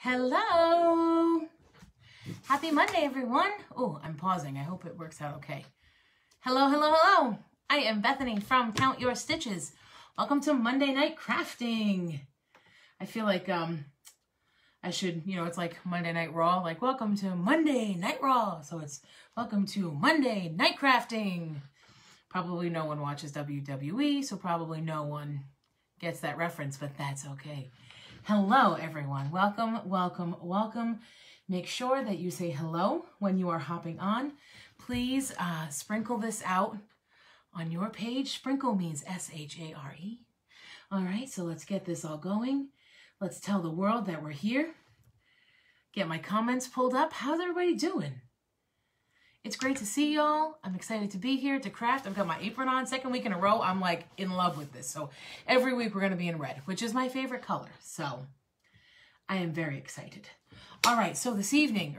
Hello. Happy Monday, everyone. Oh, I'm pausing. I hope it works out okay. Hello, hello, hello. I am Bethany from Count Your Stitches. Welcome to Monday Night Crafting. I feel like I should, it's like Monday Night Raw, like welcome to Monday Night Raw. So it's welcome to Monday Night Crafting. Probably no one watches WWE, so probably no one gets that reference, but that's okay. Hello, everyone. Welcome, welcome, welcome. Make sure that you say hello when you are hopping on. Please sprinkle this out on your page. Sprinkle means S-H-A-R-E. All right, so let's get this all going. Let's tell the world that we're here. Get my comments pulled up. How's everybody doing? It's great to see y'all. I'm excited to be here to craft. I've got my apron on. Second week in a row, I'm like in love with this. So every week we're going to be in red, which is my favorite color. So I am very excited. All right, so this evening,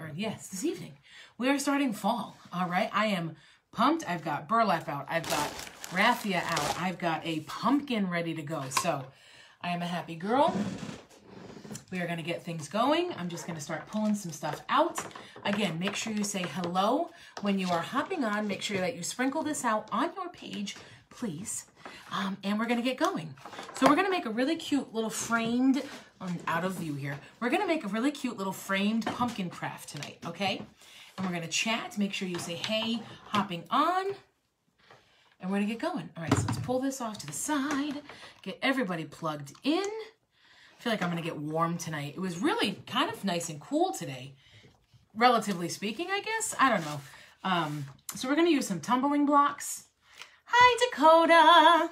we are starting fall. All right, I am pumped. I've got burlap out. I've got raffia out. I've got a pumpkin ready to go. So I am a happy girl. We are going to get things going. I'm just going to start pulling some stuff out. Again, make sure you say hello when you are hopping on. Make sure that you sprinkle this out on your page, please. And we're going to get going. So we're going to make a really cute little framed, out of view here. We're going to make a really cute little framed pumpkin craft tonight, okay? And we're going to chat. Make sure you say, hey, hopping on. And we're going to get going. All right, so let's pull this off to the side. Get everybody plugged in. I feel like I'm going to get warm tonight. It was really kind of nice and cool today, relatively speaking, I guess. I don't know. So we're going to use some tumbling blocks. Hi, Dakota.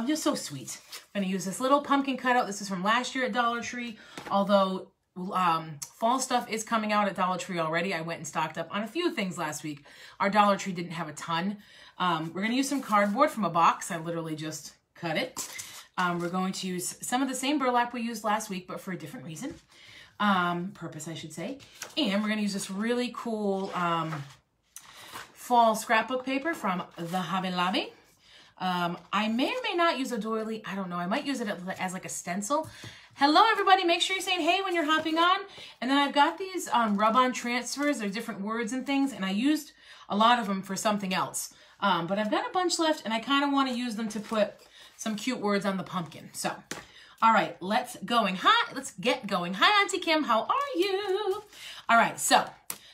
You're so sweet. I'm going to use this little pumpkin cutout. This is from last year at Dollar Tree, although fall stuff is coming out at Dollar Tree already. I went and stocked up on a few things last week. Our Dollar Tree didn't have a ton. We're going to use some cardboard from a box. I literally just cut it. We're going to use some of the same burlap we used last week, but for a different reason. Purpose, I should say. And we're going to use this really cool fall scrapbook paper from the Hobby Lobby. I may or may not use a doily. I don't know. I might use it as like a stencil. Hello, everybody. Make sure you're saying hey when you're hopping on. And then I've got these rub-on transfers. They're different words and things, and I used a lot of them for something else. But I've got a bunch left, and I kind of want to use them to put some cute words on the pumpkin. So, all right, let's get going. Hi, Auntie Kim, how are you? All right, so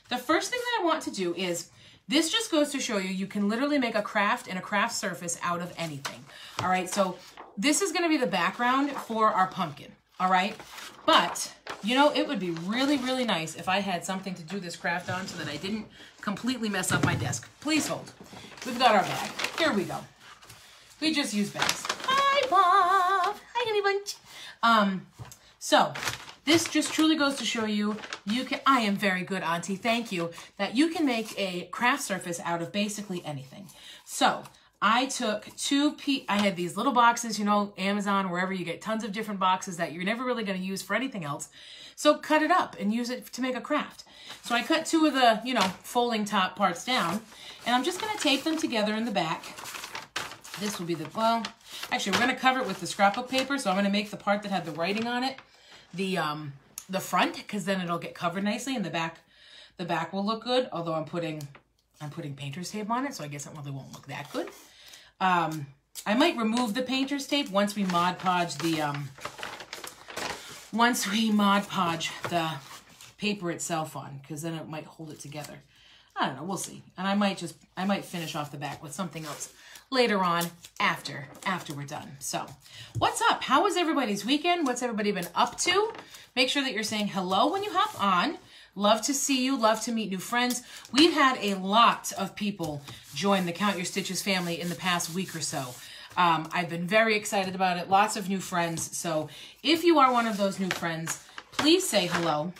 the first thing that I want to do is, this just goes to show you, you can literally make a craft and a craft surface out of anything. All right, so this is gonna be the background for our pumpkin, all right? But, it would be really, really nice if I had something to do this craft on so that I didn't completely mess up my desk. Please hold. We've got our bag. Here we go. We just use bags. Hi, Bob. Hi, honey bunch. So this just truly goes to show you, I am very good, Auntie, thank you, that you can make a craft surface out of basically anything. So I took I had these little boxes, Amazon, wherever you get tons of different boxes that you're never really going to use for anything else. So cut it up and use it to make a craft. So I cut two of the, folding top parts down, and I'm just going to tape them together in the back. This will be actually we're going to cover it with the scrapbook paper. So I'm going to make the part that had the writing on it the front, because then it'll get covered nicely, and the back will look good. Although I'm putting painter's tape on it, so I guess it really won't look that good. I might remove the painter's tape once we Mod Podge the paper itself on, because then it might hold it together. I don't know, we'll see. And I might finish off the back with something else later on after we're done. So what's up? How was everybody's weekend? What's everybody been up to? Make sure that you're saying hello when you hop on. Love to see you. Love to meet new friends. We've had a lot of people join the Count Your Stitches family in the past week or so. I've been very excited about it. Lots of new friends. So if you are one of those new friends, please say hello.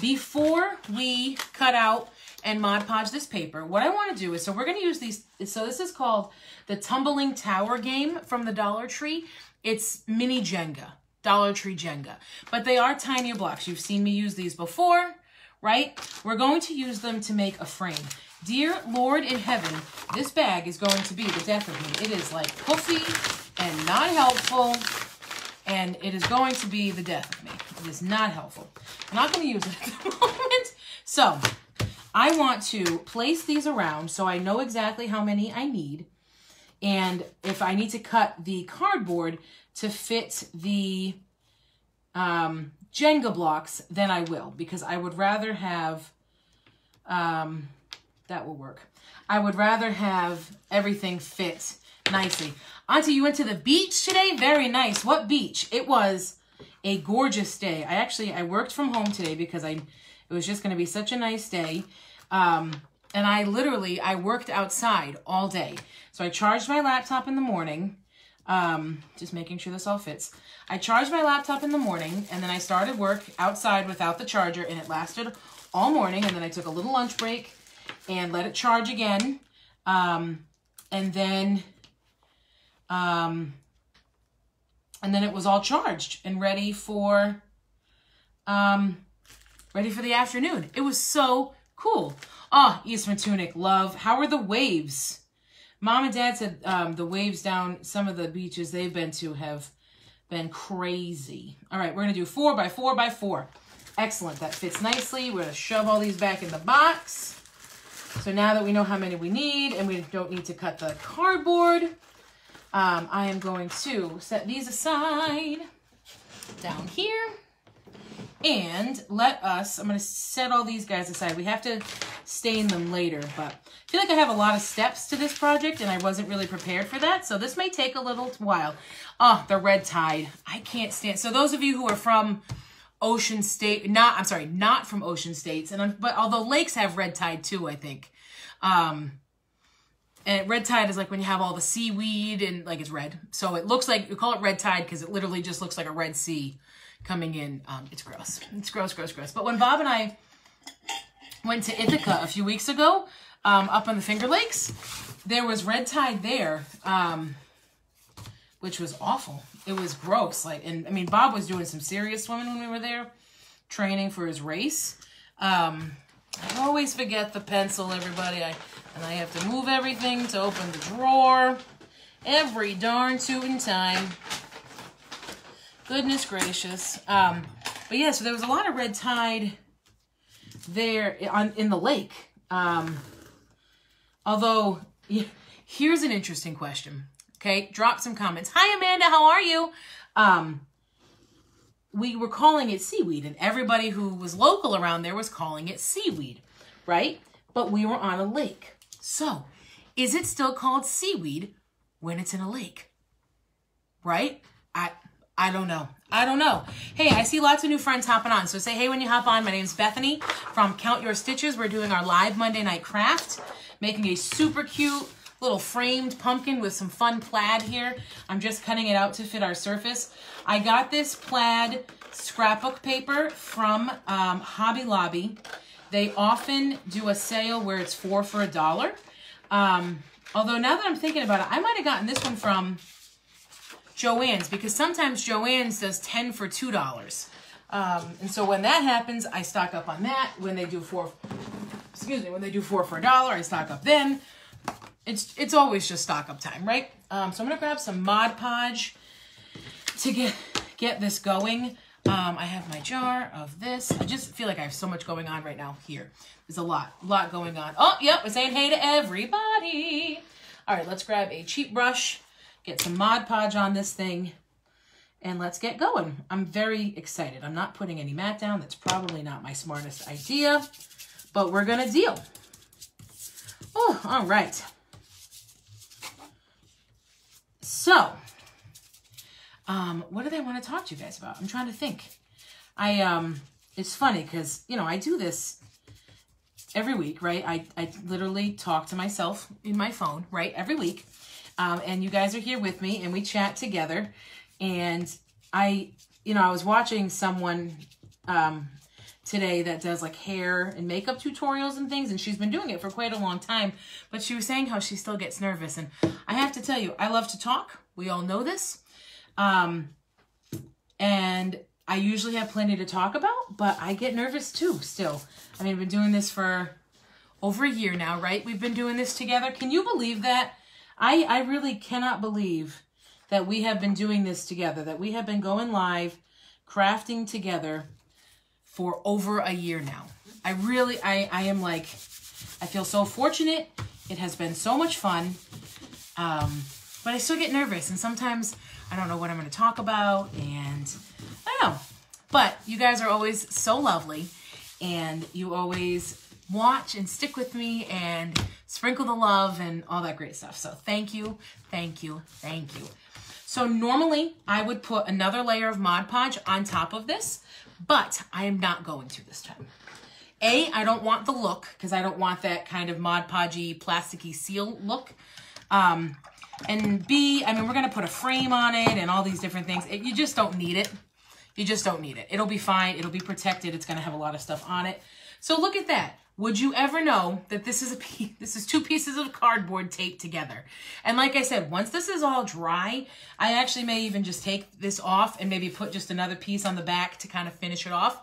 Before we cut out and Mod Podge this paper, what I want to do is, so we're going to use these, so this is called the Tumbling Tower game from the Dollar Tree. It's mini Jenga, Dollar Tree Jenga, but they are tiny blocks. You've seen me use these before, right? We're going to use them to make a frame. Dear Lord in heaven, this bag is going to be the death of me. It is like puffy and not helpful, and it is going to be the death of me. It is not helpful. I'm not going to use it at the moment. So I want to place these around so I know exactly how many I need. And if I need to cut the cardboard to fit the Jenga blocks, then I will, because I would rather have, that will work. I would rather have everything fit nicely. Auntie, you went to the beach today? Very nice. What beach? It was a gorgeous day. I worked from home today because it was just going to be such a nice day. And I worked outside all day. So I charged my laptop in the morning, just making sure this all fits. I charged my laptop in the morning, and then I started work outside without the charger, and it lasted all morning. And then I took a little lunch break and let it charge again. And then it was all charged and ready for the afternoon. It was so cool. Oh, Eastman Tunic, love. How are the waves? Mom and Dad said the waves down some of the beaches they've been to have been crazy. All right, we're going to do 4 by 4 by 4. Excellent. That fits nicely. We're going to shove all these back in the box. So now that we know how many we need and we don't need to cut the cardboard, I am going to set these aside down here. And I'm going to set all these guys aside. We have to stain them later, but I feel like I have a lot of steps to this project and I wasn't really prepared for that. So this may take a little while. Oh, the red tide. I can't stand. So those of you who are from Ocean State, not from Ocean States, but although lakes have red tide too, I think. And red tide is like when you have all the seaweed and like it's red. So it looks like, you call it red tide because it literally just looks like a Red Sea coming in. It's gross. It's gross, gross, gross. But when Bob and I went to Ithaca a few weeks ago, up on the Finger Lakes, there was red tide there, which was awful. It was gross. Bob was doing some serious swimming when we were there, training for his race. I always forget the pencil, everybody. And I have to move everything to open the drawer every darn tootin' time. Goodness gracious. But yeah, so there was a lot of red tide there in the lake. Although, here's an interesting question. Okay, drop some comments. Hi, Amanda, how are you? We were calling it seaweed, and everybody who was local around there was calling it seaweed, right? But we were on a lake. So, is it still called seaweed when it's in a lake? Right? I don't know. I don't know. Hey, I see lots of new friends hopping on. So say hey when you hop on. My name's Bethany from Count Your Stitches. We're doing our live Monday night craft, making a super cute little framed pumpkin with some fun plaid here. I'm just cutting it out to fit our surface. I got this plaid scrapbook paper from Hobby Lobby. They often do a sale where it's 4 for $1. Although now that I'm thinking about it, I might have gotten this one from Joann's, because sometimes Joann's does 10 for $2. And so when that happens, I stock up on that. When they do 4 for $1, I stock up then. It's always just stock up time, right? So I'm gonna grab some Mod Podge to get this going. I have my jar of this. I just feel like I have so much going on right now here. There's a lot going on. Oh, yep, we're saying hey to everybody. All right, let's grab a cheap brush, get some Mod Podge on this thing, and let's get going. I'm very excited. I'm not putting any mat down. That's probably not my smartest idea, but we're gonna deal. Oh, all right. So, what did I want to talk to you guys about? I'm trying to think. It's funny because, I do this every week, right? I literally talk to myself in my phone, right? Every week. And you guys are here with me and we chat together. And I was watching someone, today that does like hair and makeup tutorials and things. And she's been doing it for quite a long time, but she was saying how she still gets nervous. And I have to tell you, I love to talk. We all know this. And I usually have plenty to talk about, but I get nervous too still. I mean, I've been doing this for over a year now, right? We've been doing this together. Can you believe that? I really cannot believe that we have been doing this together, that we have been going live crafting together for over a year now. I am like, I feel so fortunate. It has been so much fun. But I still get nervous, and sometimes I don't know what I'm going to talk about, and I don't know. But you guys are always so lovely, and you always watch and stick with me and sprinkle the love and all that great stuff. So thank you, thank you, thank you. So normally I would put another layer of Mod Podge on top of this, but I am not going to this time. A, I don't want the look, because I don't want that kind of Mod Podge-y, plasticky seal look. And B, I mean, we're going to put a frame on it and all these different things. You just don't need it. You just don't need it. It'll be fine. It'll be protected. It's going to have a lot of stuff on it. So look at that. Would you ever know that this is 2 pieces of cardboard taped together? And like I said, once this is all dry, I actually may even just take this off and maybe put just another piece on the back to kind of finish it off.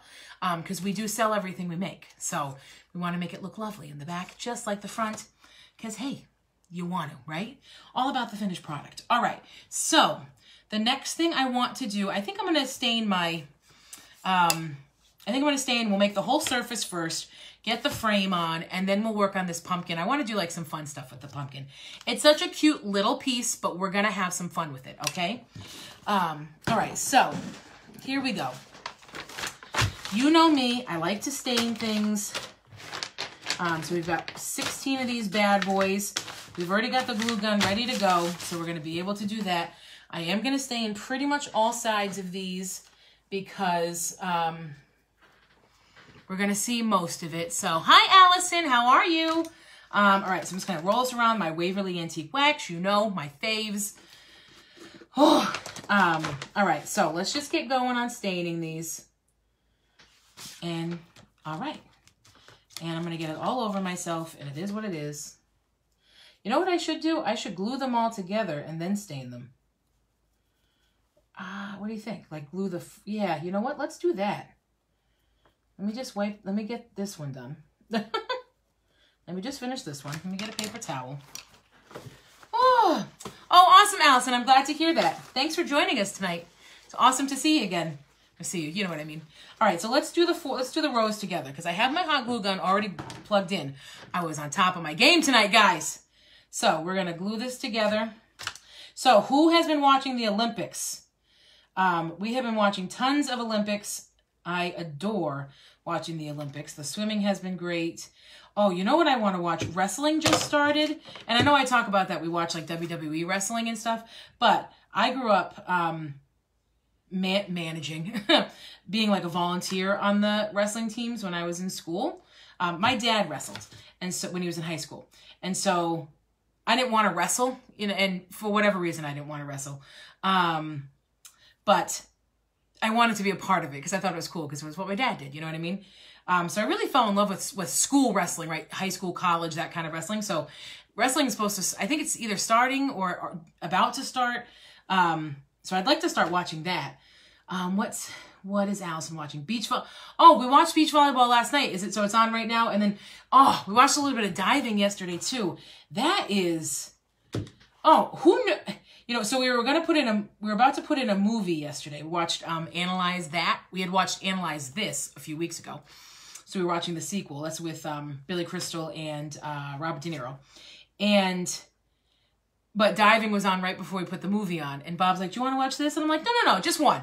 Because we do sell everything we make. So we want to make it look lovely in the back, just like the front. Because, hey, you want to, right? All about the finished product. All right. So the next thing I want to do, I think I'm going to stain my, we'll make the whole surface first, get the frame on, and then we'll work on this pumpkin. I want to do like some fun stuff with the pumpkin. It's such a cute little piece, but we're going to have some fun with it, okay? All right, so here we go. You know me, I like to stain things. So we've got 16 of these bad boys. We've already got the glue gun ready to go, so we're going to be able to do that. I am going to stain pretty much all sides of these because we're going to see most of it. So, hi, Allison. How are you? All right, so I'm just going to roll this around my Waverly Antique Wax. You know, my faves. Oh, all right, so let's just get going on staining these. And, all right. And I'm going to get it all over myself, and it is what it is. You know what I should do? I should glue them all together and then stain them. What do you think? Like glue the... Yeah, you know what? Let's do that. Let me just wipe... Let me get this one done. Let me just finish this one. Let me get a paper towel. Oh, awesome, Allison. I'm glad to hear that. Thanks for joining us tonight. It's awesome to see you again. I see you. You know what I mean. All right, so let's do the rows together because I have my hot glue gun already plugged in. I was on top of my game tonight, guys. So we're going to glue this together. So who has been watching the Olympics? We have been watching tons of Olympics. I adore watching the Olympics. The swimming has been great. Oh, you know what I want to watch? Wrestling just started. And I know I talk about that. We watch like WWE wrestling and stuff. But I grew up managing, being like a volunteer on the wrestling teams when I was in school. My dad wrestled, and so when he was in high school. And so I didn't want to wrestle, you know, and for whatever reason, I didn't want to wrestle. But I wanted to be a part of it because I thought it was cool because it was what my dad did, you know what I mean? So I really fell in love with school wrestling, right? High school, college, that kind of wrestling. So wrestling is supposed to, I think it's either starting or about to start. So I'd like to start watching that. What is Allison watching? Beach volleyball. Oh, we watched beach volleyball last night. So it's on right now. And then, we watched a little bit of diving yesterday too. That is, who knew? You know, so we were about to put in a movie yesterday. We watched Analyze That. We had watched Analyze This a few weeks ago. So we were watching the sequel. That's with Billy Crystal and Robert De Niro. But diving was on right before we put the movie on. And Bob's like, do you want to watch this? And I'm like, no, just one.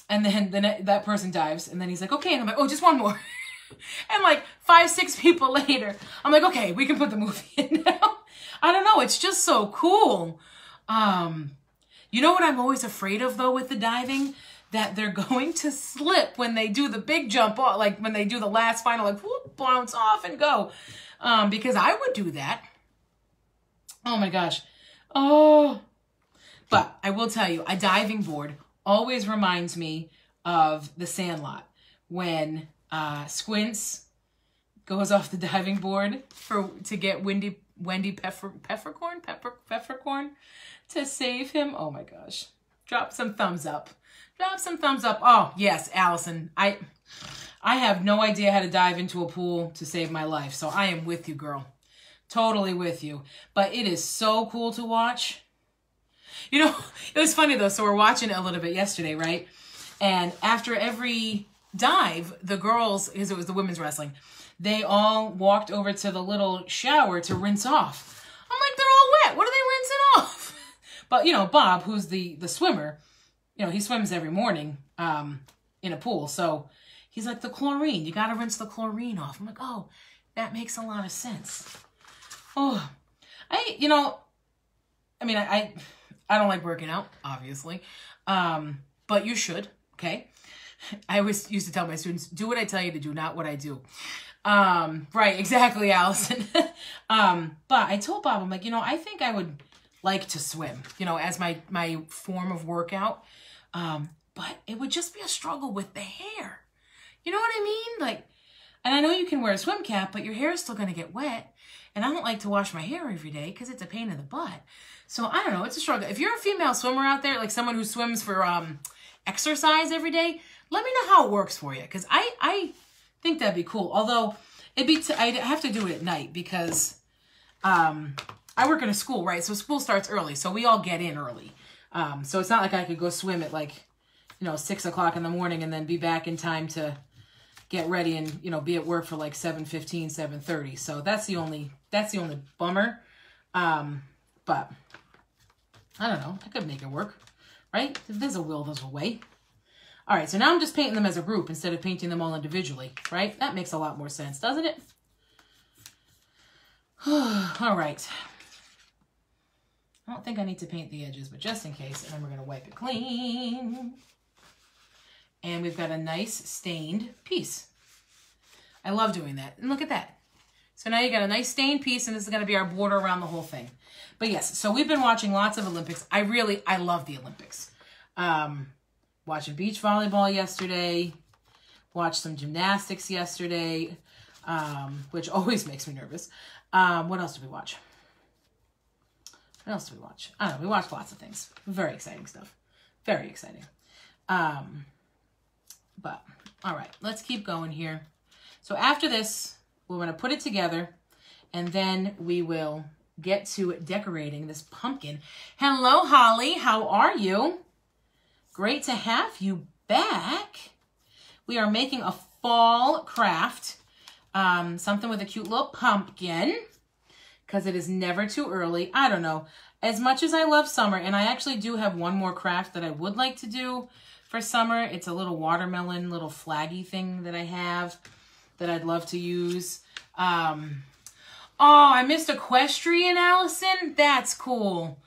And then that person dives. And then he's like, okay. And I'm like, oh, just one more. And like 5-6 people later, I'm like, okay, we can put the movie in now. I don't know. It's just so cool. You know what I'm always afraid of though with the diving? That they're going to slip when they do the big jump off, like when they do the last final, like whoop, bounce off and go. Because I would do that. Oh my gosh. Oh. But I will tell you, a diving board always reminds me of The Sandlot when Squints goes off the diving board to get Wendy Peppercorn to save him. Oh my gosh. Drop some thumbs up. Drop some thumbs up. Oh, yes, Allison. I have no idea how to dive into a pool to save my life. So I am with you, girl. Totally with you. But it is so cool to watch. You know, it was funny though. So we're watching it a little bit yesterday, right? And after every dive, the girls, because it was the women's wrestling, they all walked over to the little shower to rinse off. I'm like, they're all wet. What are they rinsing off? But, you know, Bob, who's the swimmer, you know, he swims every morning in a pool. So he's like, the chlorine, you got to rinse the chlorine off. I'm like, oh, that makes a lot of sense. Oh, I don't like working out, obviously. But you should, okay? I always used to tell my students, do what I tell you to do, not what I do. Right, exactly, Allison. But I told Bob, I'm like, you know, I think I would like to swim, you know, as my form of workout. But it would just be a struggle with the hair. You know what I mean? Like, and I know you can wear a swim cap, but your hair is still going to get wet. And I don't like to wash my hair every day because it's a pain in the butt. So I don't know, it's a struggle. If you're a female swimmer out there, like someone who swims for exercise every day, let me know how it works for you, because I think that'd be cool. Although I'd have to do it at night because I work in a school, right? So school starts early, so we all get in early. So it's not like I could go swim at like, you know, 6 o'clock in the morning and then be back in time to get ready and, you know, be at work for like 7:15, 7:30. So that's the only bummer. But I don't know. I could make it work, right? If there's a will, there's a way. All right, so now I'm just painting them as a group instead of painting them all individually, right? That makes a lot more sense, doesn't it? All right. I don't think I need to paint the edges, but just in case, and then we're going to wipe it clean. And we've got a nice stained piece. I love doing that. And look at that. So now you got a nice stained piece, and this is going to be our border around the whole thing. But yes, so we've been watching lots of Olympics. I love the Olympics. Watching beach volleyball yesterday. Watched some gymnastics yesterday, which always makes me nervous. What else did we watch? What else did we watch? I don't know. We watched lots of things. Very exciting stuff. Very exciting. But, all right. Let's keep going here. So after this, we're going to put it together, and then we will get to decorating this pumpkin. Hello, Holly. How are you? Great to have you back. We are making a fall craft. Something with a cute little pumpkin, because it is never too early. I don't know. As much as I love summer, and I actually do have one more craft that I would like to do for summer. It's a little watermelon, little flaggy thing that I have that I'd love to use. Oh, I missed equestrian, Allison. That's cool.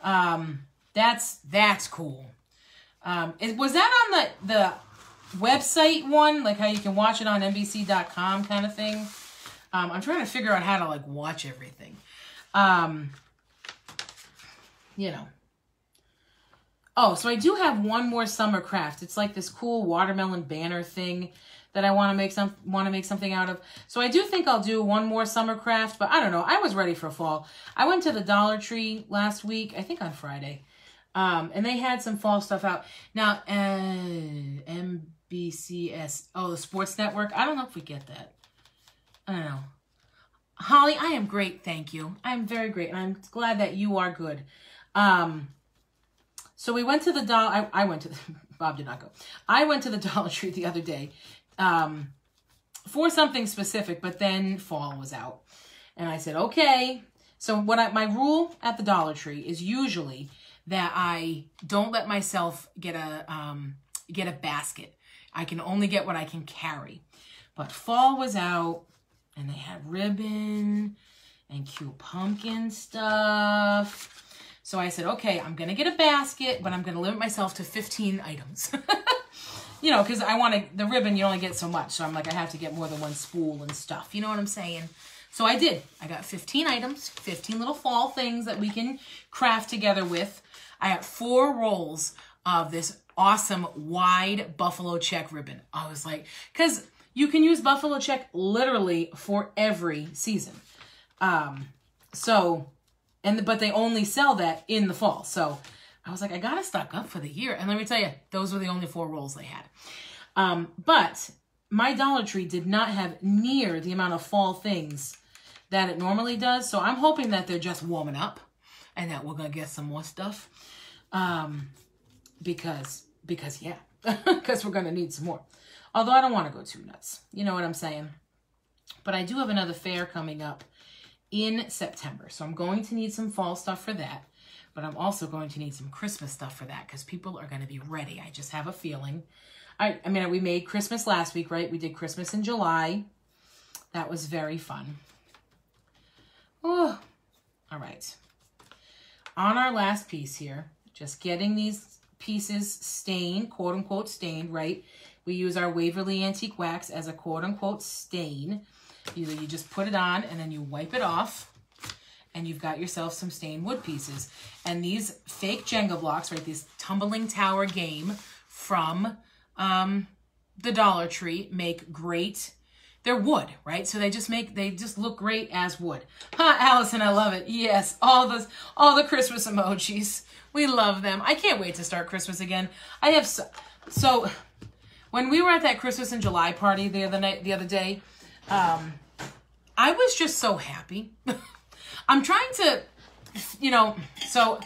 That's cool. Was that on the website one, like how you can watch it on NBC.com kind of thing? I'm trying to figure out how to like watch everything. You know. Oh, so I do have one more summer craft. It's like this cool watermelon banner thing that I want to make something out of. So I do think I'll do one more summer craft, but I don't know. I was ready for fall. I went to the Dollar Tree last week, I think on Friday. And they had some fall stuff out. Now, NBCS, the Sports Network. I don't know if we get that. I don't know. Holly, I am great, thank you. I'm very great, and I'm glad that you are good. So we went to the Bob did not go. I went to the Dollar Tree the other day for something specific, but then fall was out. And I said, okay. So my rule at the Dollar Tree is usually that I don't let myself get a basket. I can only get what I can carry. But fall was out, and they had ribbon and cute pumpkin stuff. So I said, okay, I'm going to get a basket, but I'm going to limit myself to 15 items. You know, because the ribbon, you only get so much. So I'm like, I have to get more than one spool and stuff. You know what I'm saying? So I did. I got 15 items, 15 little fall things that we can craft together with. I got 4 rolls of this awesome wide buffalo check ribbon. I was like, because you can use buffalo check literally for every season. But they only sell that in the fall. So I was like, I gotta stock up for the year. And let me tell you, those were the only 4 rolls they had. But my Dollar Tree did not have near the amount of fall things that it normally does. So I'm hoping that they're just warming up and that we're gonna get some more stuff. Because yeah, because we're going to need some more. Although I don't want to go too nuts. You know what I'm saying? But I do have another fair coming up in September. So I'm going to need some fall stuff for that. But I'm also going to need some Christmas stuff for that because people are going to be ready. I just have a feeling. I mean, we made Christmas last week, right? We did Christmas in July. That was very fun. Oh, all right. On our last piece here, just getting these pieces stained, quote unquote stained, right? We use our Waverly Antique Wax as a quote unquote stain. You just put it on and then you wipe it off and you've got yourself some stained wood pieces. And these fake Jenga blocks, right? These tumbling tower game from the Dollar Tree make great. They're wood, right? So they just look great as wood. Huh, Allison, I love it. Yes, all the Christmas emojis. We love them. I can't wait to start Christmas again. I have so when we were at that Christmas in July party the other day, I was just so happy. I'm trying to, so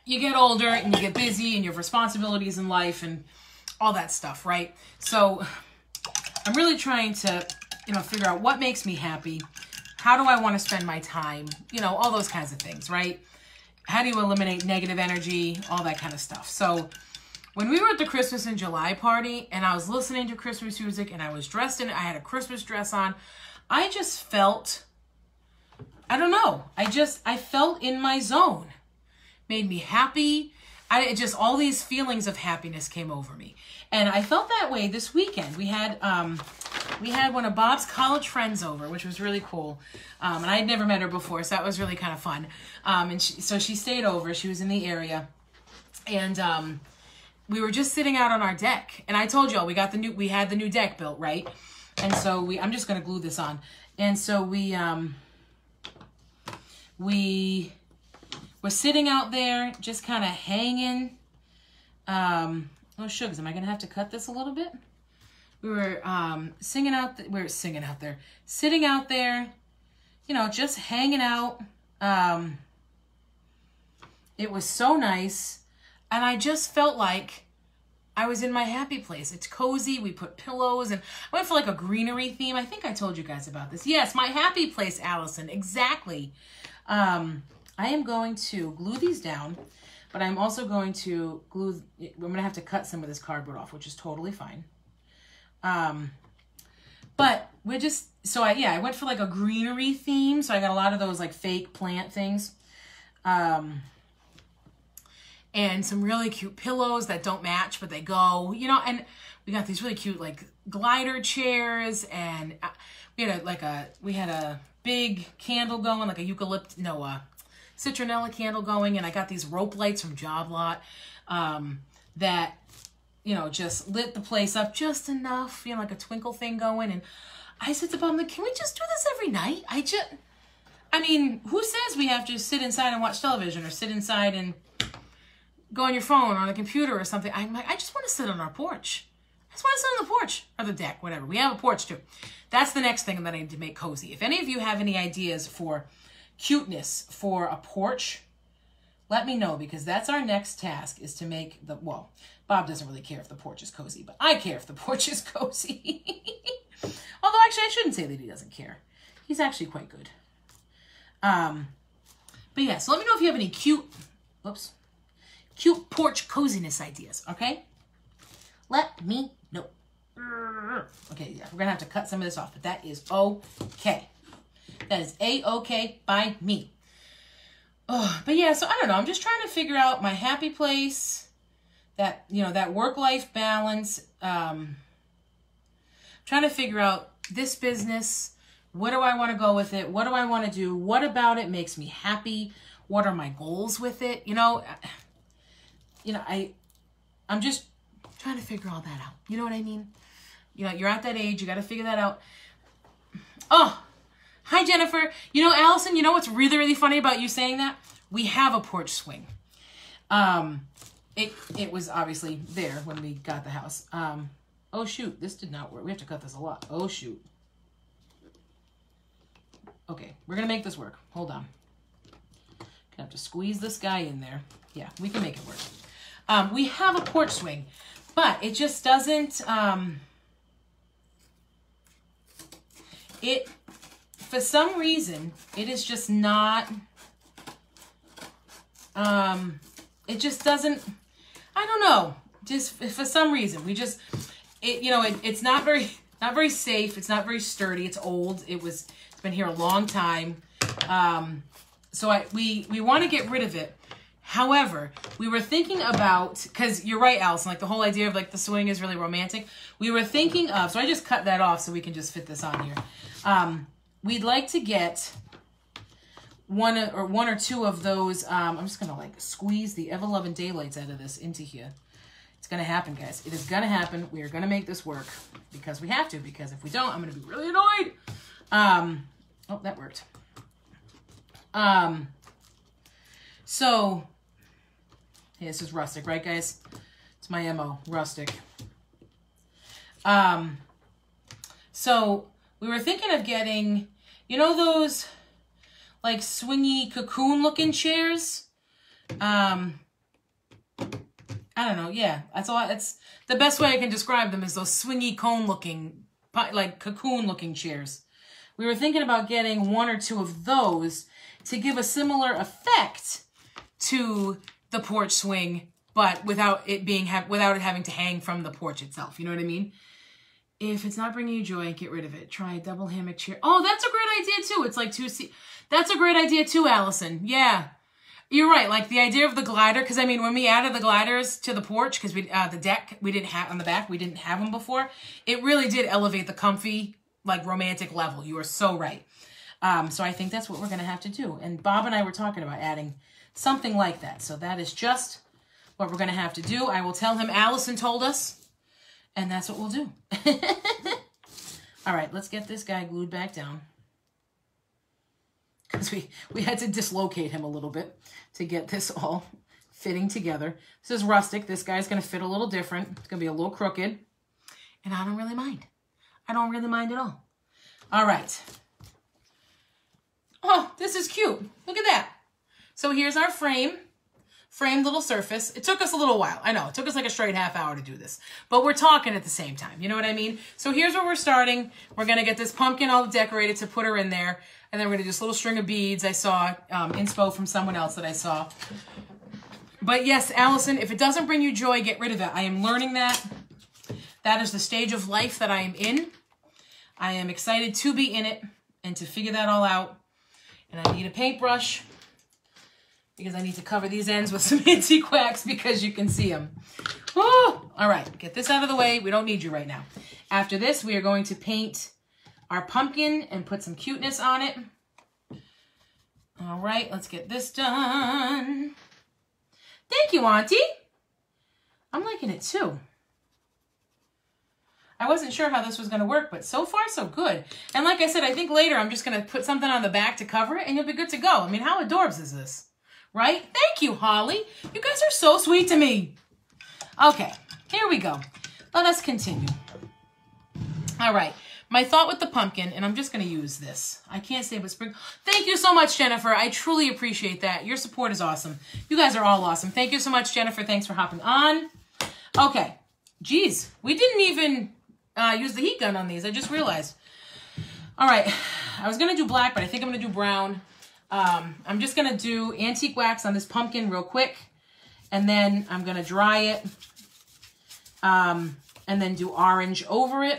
you get older and you get busy and you have responsibilities in life and all that stuff, right? So I'm really trying to, figure out what makes me happy. How do I want to spend my time? All those kinds of things, right? How do you eliminate negative energy? All that kind of stuff. So when we were at the Christmas in July party and I was listening to Christmas music and I was dressed in it, I had a Christmas dress on. I just felt, I don't know. I felt in my zone. Made me happy. All these feelings of happiness came over me. And I felt that way this weekend. We had one of Bob's college friends over, which was really cool. And I had never met her before, so that was really kind of fun. So she stayed over. She was in the area. And we were just sitting out on our deck. And I told y'all we had the new deck built, right? And so I'm just going to glue this on. And so we were sitting out there just kind of hanging. Oh, sugars, am I going to have to cut this a little bit? We were sitting out there, just hanging out. It was so nice. And I just felt like I was in my happy place. It's cozy. We put pillows and I went for like a greenery theme. I think I told you guys about this. Yes, my happy place, Allison. Exactly. I am going to glue these down, but I'm also going to I'm going to have to cut some of this cardboard off, which is totally fine. But we're just, I went for like a greenery theme. So I got a lot of those like fake plant things. And some really cute pillows that don't match, but they go, and we got these really cute like glider chairs and we had a big candle going, like a citronella candle going. And I got these rope lights from Job Lot, that, just lit the place up just enough, like a twinkle thing going. And I said to Bob, can we just do this every night? Who says we have to sit inside and watch television or sit inside and go on your phone or on the computer or something? I'm like, I just want to sit on our porch. I just want to sit on the porch or the deck, whatever. We have a porch too. That's the next thing that I need to make cozy. If any of you have any ideas for cuteness for a porch, let me know, because that's our next task, is to make Bob doesn't really care if the porch is cozy, but I care if the porch is cozy. Although actually I shouldn't say that he doesn't care. He's actually quite good. But yeah, so let me know if you have any cute porch coziness ideas, okay? Let me know. Okay, yeah, we're gonna have to cut some of this off, but that is okay. That is A-okay by me. Oh, but yeah, so I don't know. I'm just trying to figure out my happy place, that work-life balance. Trying to figure out this business. What do I want to go with it? What do I want to do? What about it makes me happy? What are my goals with it? I'm just trying to figure all that out. You know what I mean? You're at that age. You got to figure that out. Oh, hi, Jennifer. Allison, what's really, really funny about you saying that? We have a porch swing. It was obviously there when we got the house. Oh, shoot. This did not work. We have to cut this a lot. Oh, shoot. Okay, we're going to make this work. Hold on. Gonna have to squeeze this guy in there. Yeah, we can make it work. We have a porch swing, but it just doesn't, for some reason, it is just not, it just doesn't, I don't know, just for some reason, it's not very safe. It's not very sturdy. It's old. It's been here a long time. So we want to get rid of it. However, we were thinking about, because you're right, Allison, like the whole idea of like the swing is really romantic. We were thinking of, so I just cut that off so we can just fit this on here. We'd like to get one or two of those. I'm just going to like squeeze the ever-loving daylights out of this into here. It's going to happen, guys. It is going to happen. We are going to make this work because we have to, because if we don't, I'm going to be really annoyed. Oh, that worked. So, hey, this is rustic, right, guys? It's my MO, rustic. So we were thinking of getting, you know, those like swingy cocoon looking chairs? I don't know. Yeah, that's all. It's the best way I can describe them is those swingy cone looking, like cocoon looking chairs. We were thinking about getting one or two of those to give a similar effect to the porch swing, but without it having to hang from the porch itself. You know what I mean? If it's not bringing you joy, get rid of it. Try a double hammock chair. Oh, that's a great idea too. It's like that's a great idea too, Allison. Yeah. You're right, like the idea of the glider, because I mean, when we added the gliders to the porch, because the deck we didn't have on the back, we didn't have them before, it really did elevate the comfy, like romantic level. You are so right. So I think that's what we're going to have to do. And Bob and I were talking about adding something like that. So that is just what we're going to have to do. I will tell him Allison told us, and that's what we'll do. All right, let's get this guy glued back down. Because we had to dislocate him a little bit to get this all fitting together. This is rustic. This guy's going to fit a little different. It's going to be a little crooked. And I don't really mind. I don't really mind at all. All right. Oh, this is cute. Look at that. So here's our framed little surface. It took us a little while. I know. It took us like a straight half hour to do this. But we're talking at the same time. You know what I mean? So here's where we're starting. We're going to get this pumpkin all decorated to put her in there. And then we're going to do this little string of beads. I saw inspo from someone else that I saw. But yes, Allison, if it doesn't bring you joy, get rid of it. I am learning that. That is the stage of life that I am in. I am excited to be in it and to figure that all out. And I need a paintbrush because I need to cover these ends with some antique wax because you can see them. Oh, all right, get this out of the way. We don't need you right now. After this, we are going to paint our pumpkin and put some cuteness on it. All right, let's get this done. Thank you, Auntie. I'm liking it too. I wasn't sure how this was going to work, but so far so good. And like I said, I think later I'm just going to put something on the back to cover it and you'll be good to go. I mean, how adorbs is this? Right? Thank you, Holly. You guys are so sweet to me. Okay, here we go. Let us continue. All right. My thought with the pumpkin, and I'm just going to use this. I can't say but spring. Thank you so much, Jennifer. I truly appreciate that. Your support is awesome. You guys are all awesome. Thank you so much, Jennifer. Thanks for hopping on. Okay. Geez, we didn't even use the heat gun on these. I just realized. All right. I was going to do black, but I think I'm going to do brown. I'm just going to do antique wax on this pumpkin real quick. And then I'm going to dry it. And then do orange over it.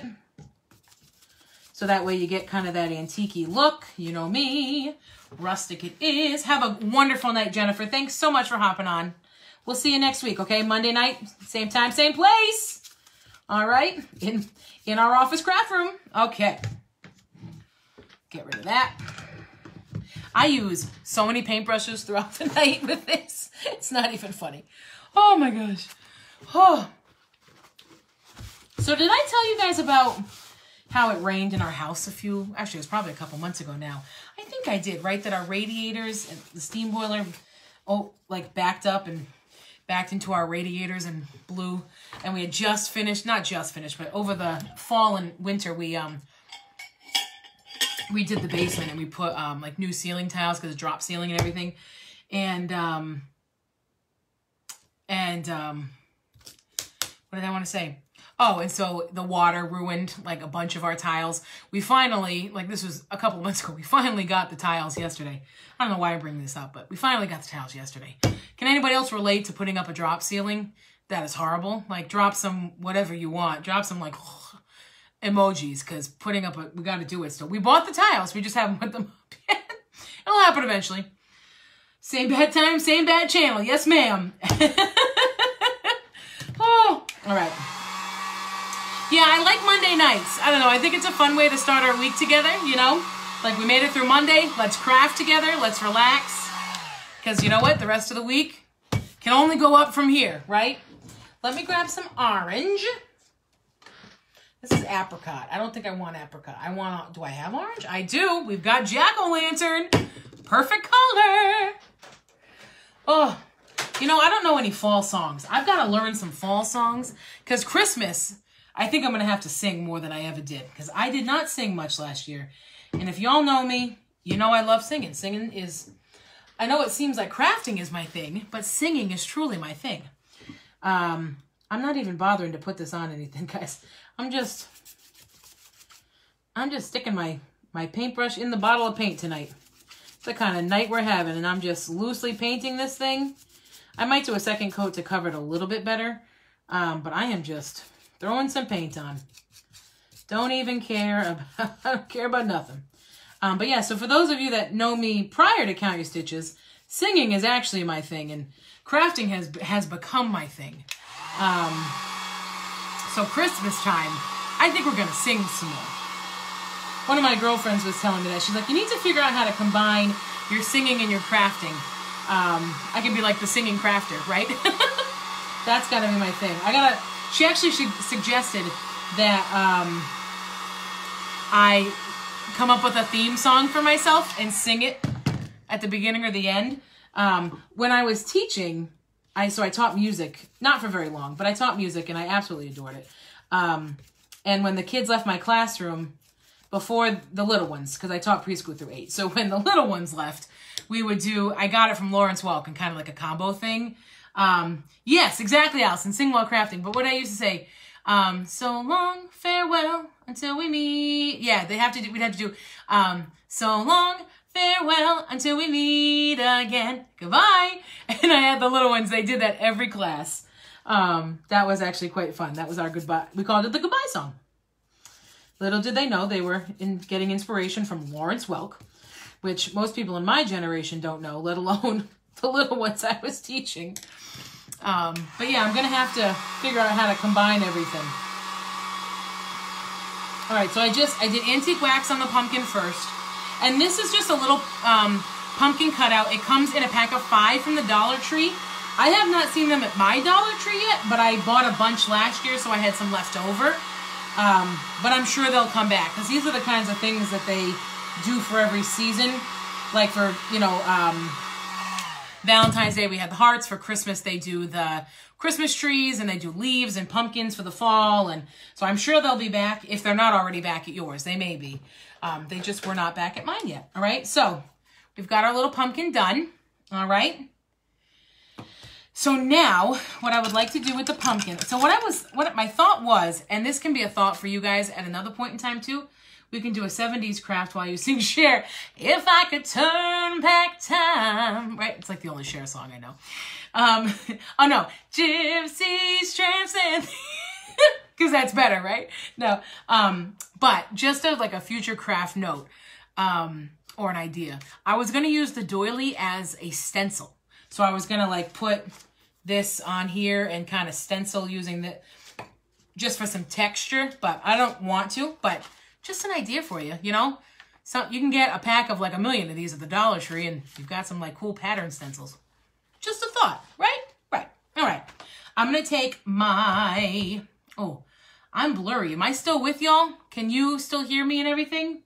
So that way you get kind of that antique-y look. You know me. Rustic it is. Have a wonderful night, Jennifer. Thanks so much for hopping on. We'll see you next week, okay? Monday night, same time, same place. All right? In our office craft room. Okay. Get rid of that. I use so many paintbrushes throughout the night with this. It's not even funny. Oh, my gosh. Oh. So did I tell you guys about how it rained in our house actually it was probably a couple months ago now. I think I did, right? That our radiators and the steam boiler, like backed up and backed into our radiators and blew. And we had just finished, not just finished, but over the fall and winter, we did the basement and we put like new ceiling tiles because it's drop ceiling and everything. And And what did I want to say? Oh, and so the water ruined like a bunch of our tiles. We finally, like this was a couple months ago, we finally got the tiles yesterday. I don't know why I bring this up, but we finally got the tiles yesterday. Can anybody else relate to putting up a drop ceiling? That is horrible. Like drop some whatever you want. Drop some like emojis, because putting up we got to do it still. We bought the tiles. We just haven't put them up yet. It'll happen eventually. Same bad time, same bad channel. Yes, ma'am. Oh, all right. Yeah, I like Monday nights. I don't know. I think it's a fun way to start our week together, you know? Like we made it through Monday. Let's craft together. Let's relax. Because you know what? The rest of the week can only go up from here, right? Let me grab some orange. This is apricot. I don't think I want apricot. Do I have orange? I do. We've got jack-o'-lantern. Perfect color. Oh, you know, I don't know any fall songs. I've got to learn some fall songs. Because Christmas, I think I'm going to have to sing more than I ever did. Because I did not sing much last year. And if y'all know me, you know I love singing. Singing is, I know it seems like crafting is my thing, but singing is truly my thing. I'm not even bothering to put this on anything, guys. I'm just sticking my paintbrush in the bottle of paint tonight. It's the kind of night we're having, and I'm just loosely painting this thing. I might do a second coat to cover it a little bit better, but I am just throwing some paint on. Don't even care about, I don't care about nothing. But yeah, so for those of you that know me prior to Count Your Stitches, singing is actually my thing, and crafting has become my thing. So Christmas time, I think we're going to sing some more. One of my girlfriends was telling me that. She's like, you need to figure out how to combine your singing and your crafting. I could be like the singing crafter, right? That's got to be my thing. She actually suggested that I come up with a theme song for myself and sing it at the beginning or the end. When I was teaching, I taught music, not for very long, but I taught music and I absolutely adored it. And when the kids left my classroom, before the little ones, because I taught preschool through 8. So when the little ones left, we would do, I got it from Lawrence Welk and kind of like a combo thing. Yes, exactly, Allison, sing while crafting. But what I used to say, so long, farewell, until we meet. Yeah, we'd have to do, so long, farewell, until we meet again. Goodbye. And I had the little ones, they did that every class. That was actually quite fun. That was our goodbye. We called it the goodbye song. Little did they know they were getting inspiration from Lawrence Welk, which most people in my generation don't know, let alone the little ones I was teaching. But yeah, I'm going to have to figure out how to combine everything. All right, so I did antique wax on the pumpkin first. And this is just a little pumpkin cutout. It comes in a pack of 5 from the Dollar Tree. I have not seen them at my Dollar Tree yet, but I bought a bunch last year, so I had some left over. But I'm sure they'll come back, because these are the kinds of things that they do for every season. Like for, you know, Valentine's Day, we had the hearts. For Christmas, they do the Christmas trees, and they do leaves and pumpkins for the fall. And so I'm sure they'll be back. If they're not already back at yours, they may be. They just were not back at mine yet. All right, so we've got our little pumpkin done. All right. So now, what I would like to do with the pumpkin, so what my thought was, and this can be a thought for you guys at another point in time too, we can do a 70s craft while you sing Cher. If I could turn back time, right? It's like the only Cher song I know. Oh no, gypsies, tramps, and because that's better, right? No, but just like a future craft note or an idea. I was gonna use the doily as a stencil. So I was gonna like put this on here and kind of stencil using the, just for some texture, but I don't want to, but just an idea for you, you know? So you can get a pack of like 1 million of these at the Dollar Tree, and you've got some like cool pattern stencils. Just a thought, right? Right. All right. I'm gonna take my, oh, I'm blurry. Am I still with y'all? Can you still hear me and everything?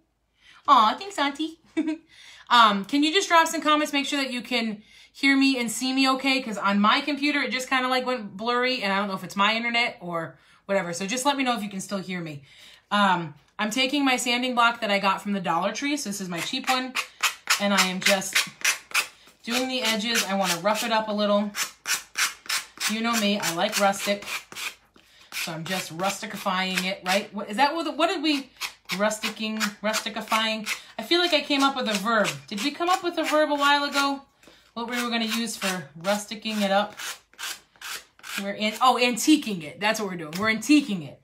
Aw, thanks, Auntie. Can you just drop some comments, make sure that you can hear me and see me okay? Because on my computer, it just kind of like went blurry, and I don't know if it's my internet or whatever. So just let me know if you can still hear me. I'm taking my sanding block that I got from the Dollar Tree. So this is my cheap one. And I am just doing the edges. I want to rough it up a little. You know me, I like rustic. So I'm just rusticifying it, right? What did we, rusticifying? I feel like I came up with a verb. Did we come up with a verb a while ago? What we were going to use for rusticking it up? Antiquing it. That's what we're doing. We're antiquing it.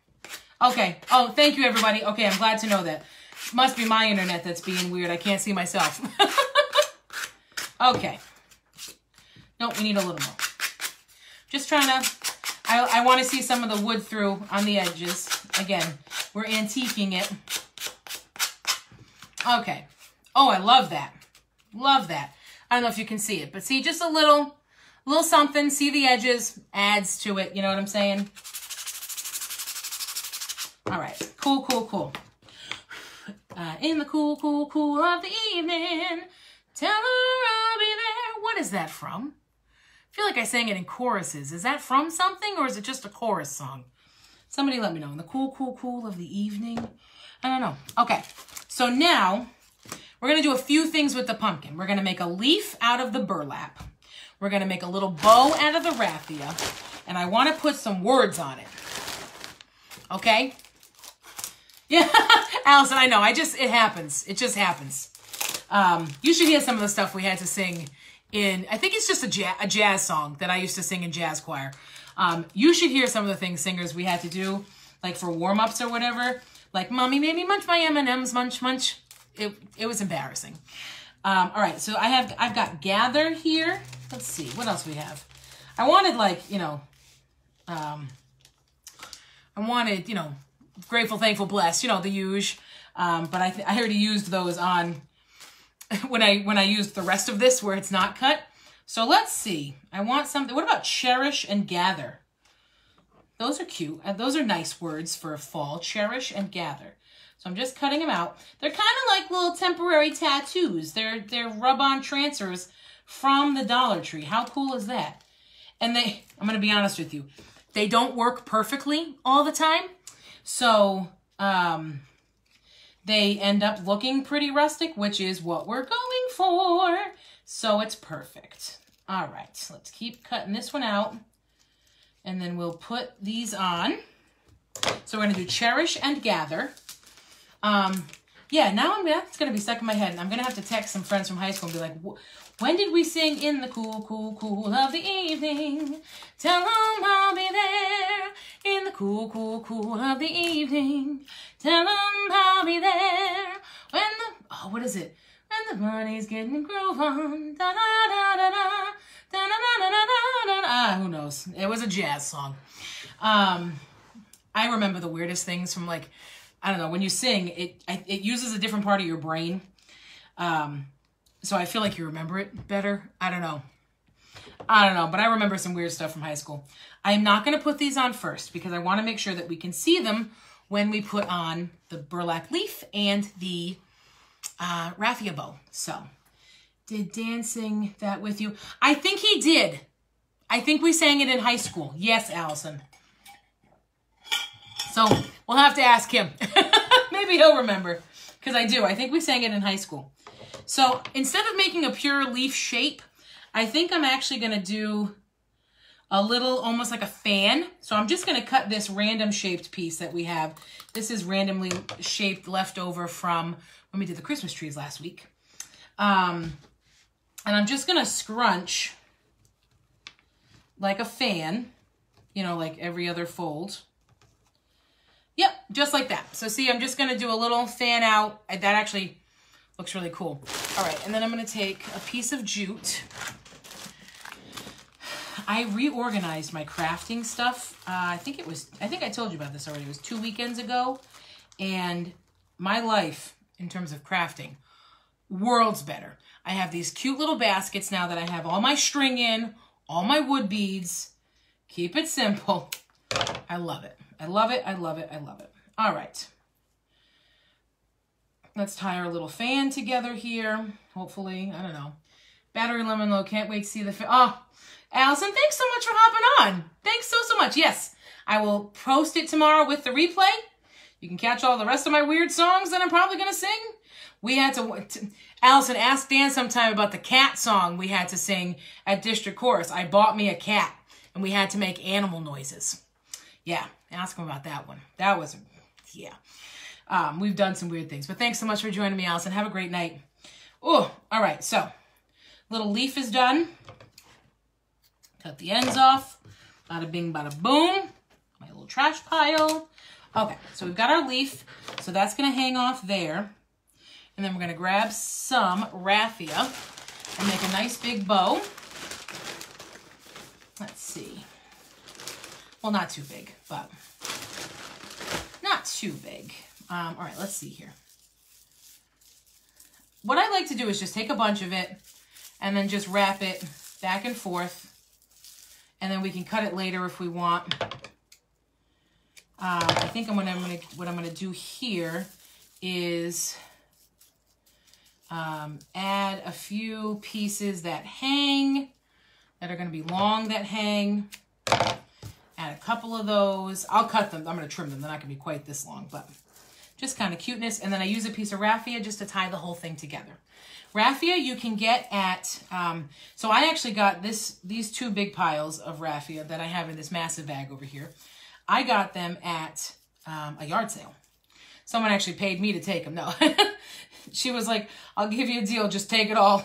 Okay. Oh, thank you, everybody. Okay, I'm glad to know that. Must be my internet that's being weird. I can't see myself. Okay. Nope, we need a little more. Just trying to... I want to see some of the wood through on the edges. Again, we're antiquing it. Okay. Oh, I love that. Love that. I don't know if you can see it, but see, just a little something. See the edges, adds to it. You know what I'm saying? All right. Cool, cool, cool. In the cool, cool, cool of the evening, tell her I'll be there. What is that from? I feel like I sang it in choruses. Is that from something, or is it just a chorus song? Somebody let me know. In the cool, cool, cool of the evening. I don't know. Okay. So now we're going to do a few things with the pumpkin. We're going to make a leaf out of the burlap. We're going to make a little bow out of the raffia. And I want to put some words on it. Okay? Yeah. Allison, I know. It happens. It just happens. You should hear some of the stuff we had to sing in, I think it's just a jazz song that I used to sing in jazz choir. You should hear some of the things singers we had to do, like for warm-ups or whatever. Like, Mommy made me munch my M&Ms, munch, munch. It was embarrassing. All right, so I've got gather here. Let's see, what else we have? I wanted, like, you know, grateful, thankful, blessed, you know, the usual. But I already used those on when I used the rest of this where it's not cut. So let's see. I want something. What about cherish and gather? Those are cute. Those are nice words for fall. Cherish and gather. So I'm just cutting them out. They're kind of like little temporary tattoos. They're rub-on transfers from the Dollar Tree. How cool is that? And I'm going to be honest with you, they don't work perfectly all the time. So they end up looking pretty rustic, which is what we're going for. So it's perfect. All right, let's keep cutting this one out. And then we'll put these on. So we're going to do cherish and gather. Yeah, now it's going to be stuck in my head. And I'm going to have to text some friends from high school and be like, when did we sing in the cool, cool, cool of the evening? Tell them I'll be there in the cool, cool, cool of the evening. Tell them I'll be there when what is it? When the party's getting a groove on. Da, da, da, da, da, da, da, da, da, da, da. Who knows? It was a jazz song. I remember the weirdest things from, like, I don't know, when you sing, it uses a different part of your brain. So I feel like you remember it better. I don't know, but I remember some weird stuff from high school. I'm not going to put these on first because I want to make sure that we can see them when we put on the burlap leaf and the raffia bow. So, did Dan sing that with you? I think he did. I think we sang it in high school. Yes, Allison. So, we'll have to ask him. Maybe he'll remember. Because I do. I think we sang it in high school. So, instead of making a pure leaf shape, I think I'm actually going to do a little, almost like a fan. So, I'm just going to cut this random shaped piece that we have. This is randomly shaped leftover from when we did the Christmas trees last week. And I'm just going to scrunch like a fan, you know, like every other fold. Yep, just like that. So see, I'm just going to do a little fan out. That actually looks really cool. All right, and then I'm going to take a piece of jute. I reorganized my crafting stuff. I think I told you about this already. It was 2 weekends ago. And my life, in terms of crafting, worlds better. I have these cute little baskets now that I have all my string in, all my wood beads. Keep it simple. I love it. I love it. I love it. I love it. All right. Let's tie our little fan together here. Hopefully, I don't know. Battery lemon low. Can't wait to see the fan. Oh, Allison, thanks so much for hopping on. Thanks so much. Yes, I will post it tomorrow with the replay. You can catch all the rest of my weird songs that I'm probably going to sing. We had to, Allison, ask Dan sometime about the cat song we had to sing at District Chorus. I bought me a cat. and we had to make animal noises. Yeah, ask them about that one. That was, yeah. We've done some weird things. But thanks so much for joining me, Allison. Have a great night. Oh, all right. So, little leaf is done. Cut the ends off. Bada bing, bada boom. My little trash pile. Okay, so we've got our leaf. So that's going to hang off there. And then we're going to grab some raffia and make a nice big bow. Let's see. Well, not too big, but not too big. All right, let's see here. What I like to do is just take a bunch of it and then just wrap it back and forth. And then we can cut it later if we want. I think what I'm gonna do here is add a few pieces that hang, that are gonna be long that hang. Add a couple of those. I'll cut them. I'm gonna trim them. They're not gonna be quite this long, but just kind of cuteness. And then I use a piece of raffia just to tie the whole thing together. Raffia you can get at, so I actually got these two big piles of raffia that I have in this massive bag over here. I got them at a yard sale. Someone actually paid me to take them. No, she was like, I'll give you a deal, just take it all.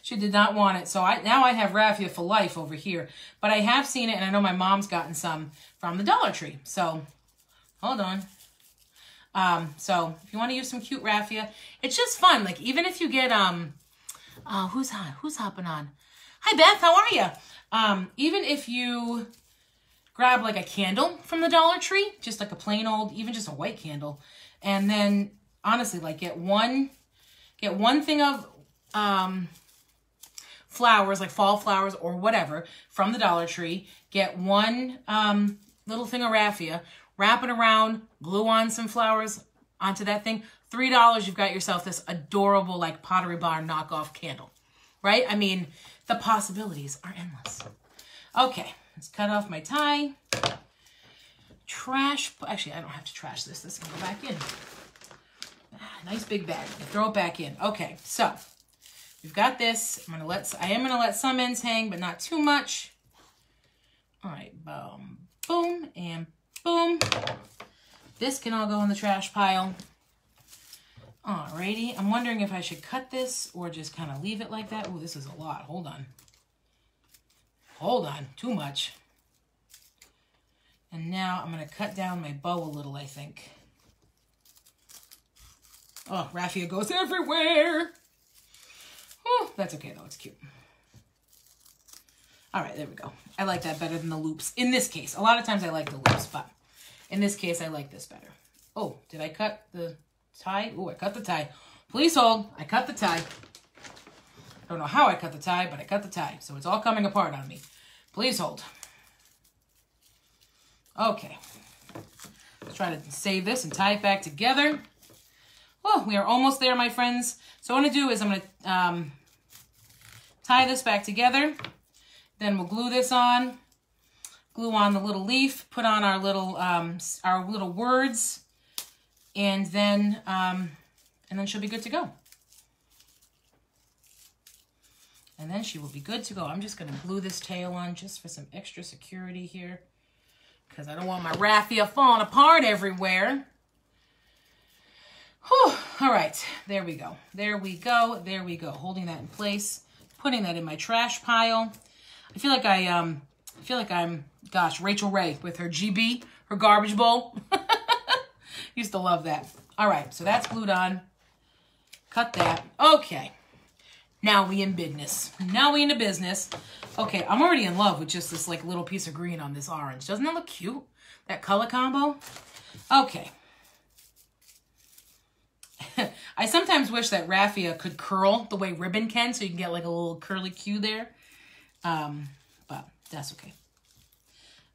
She did not want it. So now I have raffia for life over here. But I have seen it, and I know my mom's gotten some from the Dollar Tree. So, hold on. So if you want to use some cute raffia, it's just fun. Like, even if you get, who's hopping on? Hi, Beth, how are you? Even if you grab like a candle from the Dollar Tree, just like a plain old, even just a white candle, and then honestly, like get one thing of, flowers, like fall flowers or whatever from the Dollar Tree, get one, little thing of raffia, wrap it around, glue on some flowers onto that thing. $3, you've got yourself this adorable, like, Pottery Barn knockoff candle, right? I mean, the possibilities are endless. Okay, let's cut off my tie. Trash, actually, I don't have to trash this. This can go back in. Nice big bag. Throw it back in. Okay, so we've got this. I am gonna let some ends hang, but not too much. All right, boom, boom, and boom. This can all go in the trash pile. Alrighty. I'm wondering if I should cut this or just kind of leave it like that. Oh, this is a lot. Hold on. Hold on. Too much. And now I'm going to cut down my bow a little, I think. Oh, raffia goes everywhere. Oh, that's okay, though. It's cute. All right, there we go. I like that better than the loops. In this case, a lot of times I like the loops, but in this case, I like this better. Oh, did I cut the tie? Oh, I cut the tie. Please hold. I cut the tie. I don't know how I cut the tie, but I cut the tie. So it's all coming apart on me. Please hold. Okay. Let's try to save this and tie it back together. Oh, we are almost there, my friends. So what I'm going to do is I'm going to tie this back together. Then we'll glue this on. Glue on the little leaf. Put on our little words. And then she'll be good to go. And then she will be good to go. I'm just going to glue this tail on just for some extra security here, because I don't want my raffia falling apart everywhere. Whew. All right, there we go. There we go. There we go. Holding that in place, putting that in my trash pile. I feel like I'm, gosh, Rachel Ray with her GB, her garbage bowl. Used to love that. All right, so that's glued on. Cut that. Okay. Now we in business. Now we into business. Okay, I'm already in love with just this like little piece of green on this orange. Doesn't that look cute? That color combo? Okay. I sometimes wish that raffia could curl the way ribbon can, so you can get like a little curly Q there. But that's okay.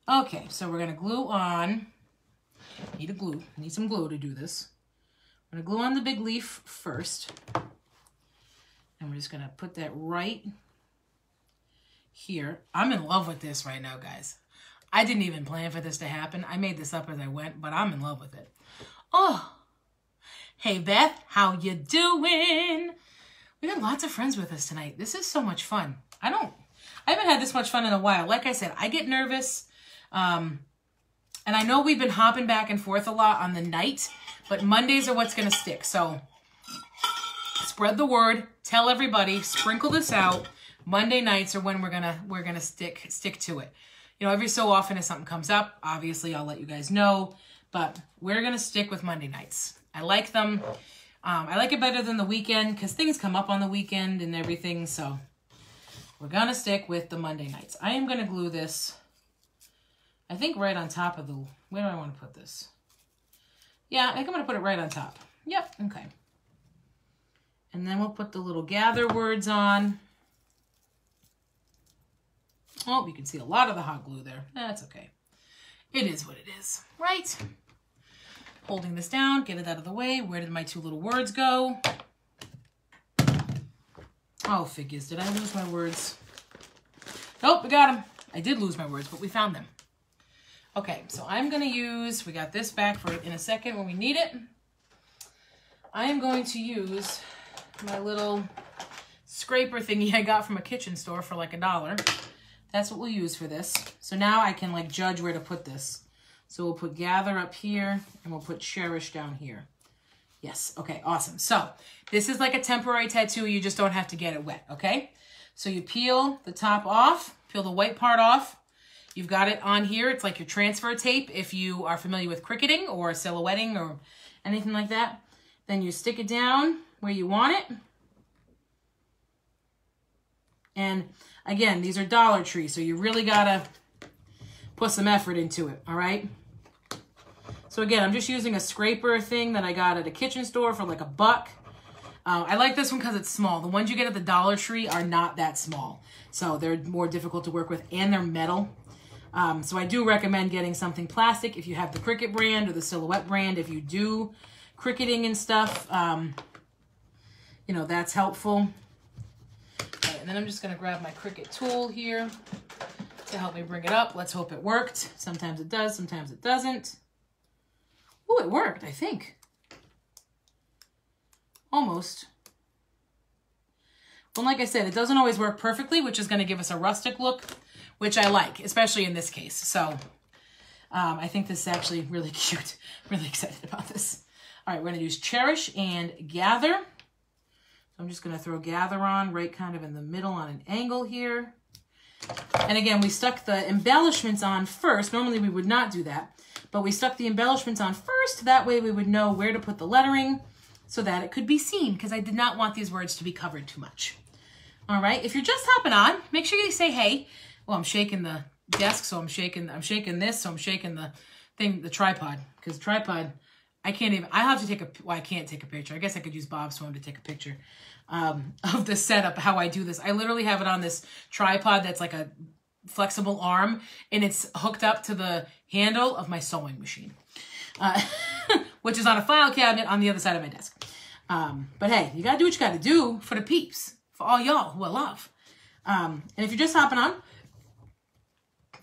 Okay, so we're gonna glue on. Need some glue to do this. I'm gonna glue on the big leaf first. And we're just gonna put that right here. I'm in love with this right now, guys. I didn't even plan for this to happen. I made this up as I went, but I'm in love with it. Oh, hey Beth, how you doing? We got lots of friends with us tonight. This is so much fun. I I haven't had this much fun in a while. Like I said, I get nervous. And I know we've been hopping back and forth a lot on the night, but Mondays are what's going to stick. So spread the word, tell everybody, sprinkle this out. Monday nights are when we're gonna stick to it. You know, every so often if something comes up, obviously I'll let you guys know, but we're gonna stick with Monday nights. I like them. I like it better than the weekend because things come up on the weekend and everything. So we're gonna stick with the Monday nights. I am gonna glue this, I think right on top of the, where do I want to put this? Yeah, I think I'm gonna put it right on top. Yep, okay. And then we'll put the little gather words on. Oh, you can see a lot of the hot glue there. That's okay. It is what it is, right? Holding this down, get it out of the way. Where did my two little words go? Oh, figures. Did I lose my words? Nope, we got them. I did lose my words, but we found them. Okay, so I'm going to use, we got this back for in a second when we need it. I am going to use my little scraper thingy I got from a kitchen store for like $1. That's what we'll use for this. So now I can like judge where to put this. So we'll put gather up here and we'll put cherish down here. Yes, okay, awesome. So this is like a temporary tattoo. You just don't have to get it wet, okay? So you peel the top off, peel the white part off. You've got it on here. It's like your transfer tape if you are familiar with cricketing or silhouetting or anything like that. Then you stick it down where you want it. And again, these are Dollar Tree, so you really gotta put some effort into it, all right? So again, I'm just using a scraper thing that I got at a kitchen store for like $1. I like this one because it's small. The ones you get at the Dollar Tree are not that small. So they're more difficult to work with and they're metal. So I do recommend getting something plastic if you have the Cricut brand or the Silhouette brand. If you do cricketing and stuff, you know, that's helpful. Right, and then I'm just going to grab my Cricut tool here to help me bring it up. Let's hope it worked. Sometimes it does, sometimes it doesn't. Oh, it worked, I think. Almost. Well, like I said, it doesn't always work perfectly, which is going to give us a rustic look, which I like, especially in this case. So I think this is actually really cute. Really excited about this. All right, we're going to use Cherish and Gather. So I'm just going to throw Gather on right kind of in the middle on an angle here. And again, we stuck the embellishments on first. Normally we would not do that, but we stuck the embellishments on first. That way we would know where to put the lettering so that it could be seen, because I did not want these words to be covered too much. All right, if you're just hopping on, make sure you say hey. Well, I'm shaking the desk, so I'm shaking this, so I'm shaking the thing, the tripod, because tripod, I can't even, I have to take a, well, I can't take a picture. I guess I could use Bob's phone to take a picture of the setup, how I do this. I literally have it on this tripod that's like a flexible arm, and it's hooked up to the handle of my sewing machine, which is on a file cabinet on the other side of my desk. But hey, you gotta do what you gotta do for the peeps, for all y'all who I love. And if you're just hopping on,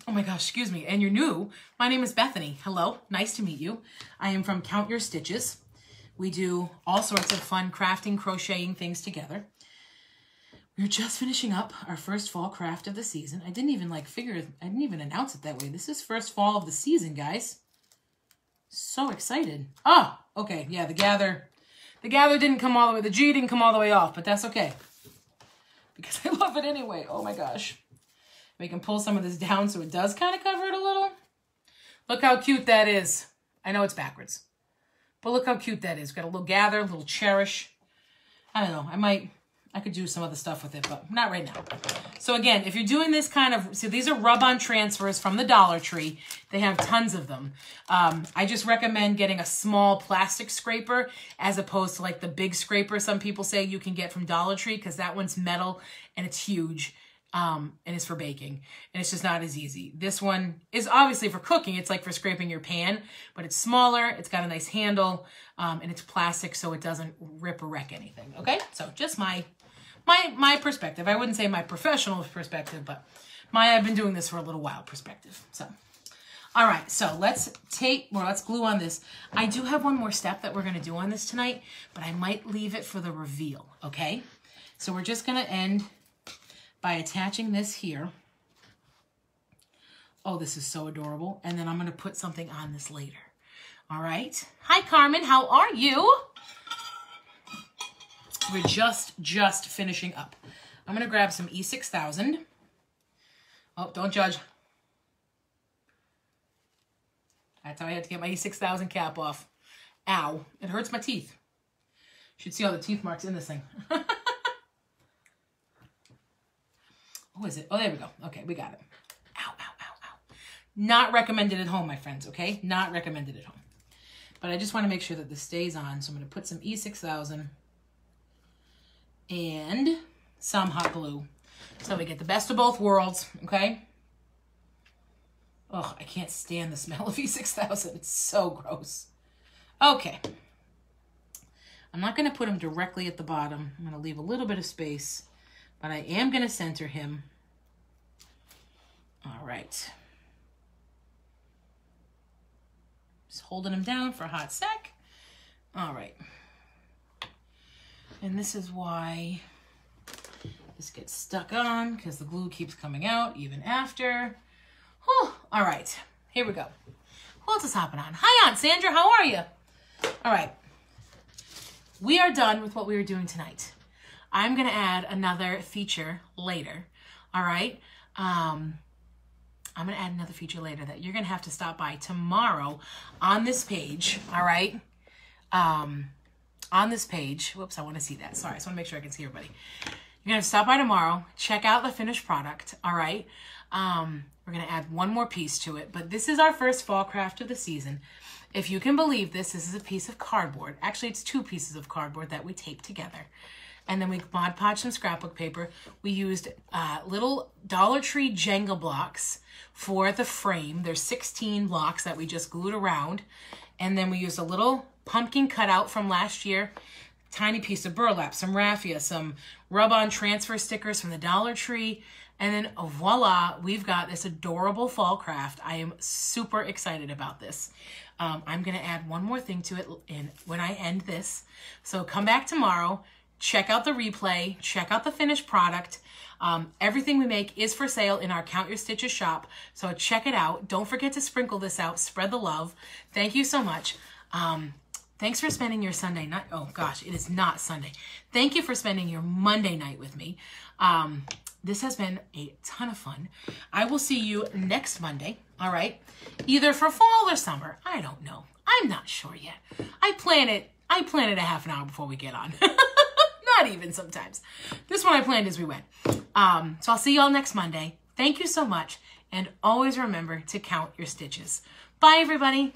oh my gosh, excuse me, and you're new, my name is Bethany. Hello, nice to meet you. I am from Count Your Stitches. We do all sorts of fun crafting, crocheting things together. We're just finishing up our first fall craft of the season. I didn't even I didn't even announce it that way. This is first fall of the season, guys. So excited. Oh, okay, yeah, the gather didn't come all the way, the G didn't come all the way off, but that's okay. Because I love it anyway. Oh my gosh. We can pull some of this down so it does kind of cover it a little. Look how cute that is. I know it's backwards, but look how cute that is. Got a little gather, a little cherish. I don't know. I could do some other stuff with it, but not right now. So again, if you're doing this kind of, see, these are rub-on transfers from the Dollar Tree. They have tons of them. I just recommend getting a small plastic scraper as opposed to like the big scraper some people say you can get from Dollar Tree, because that one's metal and it's huge. And it's for baking, and it's just not as easy. This one is obviously for cooking. It's like for scraping your pan, but it's smaller. It's got a nice handle, and it's plastic, so it doesn't rip or wreck anything. Okay, so just my perspective. I wouldn't say my professional perspective, but I've been doing this for a little while perspective. So, all right, so let's glue on this. I do have one more step that we're gonna do on this tonight, but I might leave it for the reveal. Okay, so we're just gonna end by attaching this here. Oh, this is so adorable. And then I'm going to put something on this later. All right. Hi, Carmen. How are you? We're just finishing up. I'm going to grab some E6000. Oh, don't judge. That's how I have to get my E6000 cap off. Ow. It hurts my teeth. You should see all the teeth marks in this thing. What is it? Oh, there we go. Okay, we got it. Ow, ow, ow, ow. Not recommended at home, my friends, okay? Not recommended at home. But I just want to make sure that this stays on. So I'm going to put some E6000 and some hot glue. So we get the best of both worlds, okay? Oh, I can't stand the smell of E6000. It's so gross. Okay. I'm not going to put him directly at the bottom. I'm going to leave a little bit of space, but I am going to center him. All right. Just holding him down for a hot sec. All right. And this is why this gets stuck on, because the glue keeps coming out even after. Whew. All right, here we go. Who else is hopping on? Hi, Aunt Sandra, how are you? All right, we are done with what we were doing tonight. I'm gonna add another feature later, all right? I'm gonna add another feature later that you're gonna have to stop by tomorrow on this page, all right? On this page, whoops, I wanna see that. Sorry, I just wanna make sure I can see everybody. You're gonna stop by tomorrow, check out the finished product, all right? We're gonna add one more piece to it, but this is our first fall craft of the season. If you can believe this, this is a piece of cardboard. Actually, it's two pieces of cardboard that we taped together. And then we Mod Podged some scrapbook paper. We used little Dollar Tree Jenga blocks for the frame. There's 16 blocks that we just glued around. And then we used a little pumpkin cutout from last year, tiny piece of burlap, some raffia, some rub-on transfer stickers from the Dollar Tree. And then voila, we've got this adorable fall craft. I am super excited about this. I'm gonna add one more thing to it when I end this. So come back tomorrow, check out the replay, check out the finished product. Everything we make is for sale in our Count Your Stitches shop. So check it out. Don't forget to sprinkle this out, spread the love. Thank you so much. Thanks for spending your Sunday night. Oh gosh, it is not Sunday. Thank you for spending your Monday night with me. This has been a ton of fun. I will see you next Monday, all right? Either for fall or summer. I don't know. I'm not sure yet. I plan it a half an hour before we get on. Not even sometimes. This one I planned as we went. So I'll see y'all next Monday. Thank you so much. And always remember to count your stitches. Bye, everybody.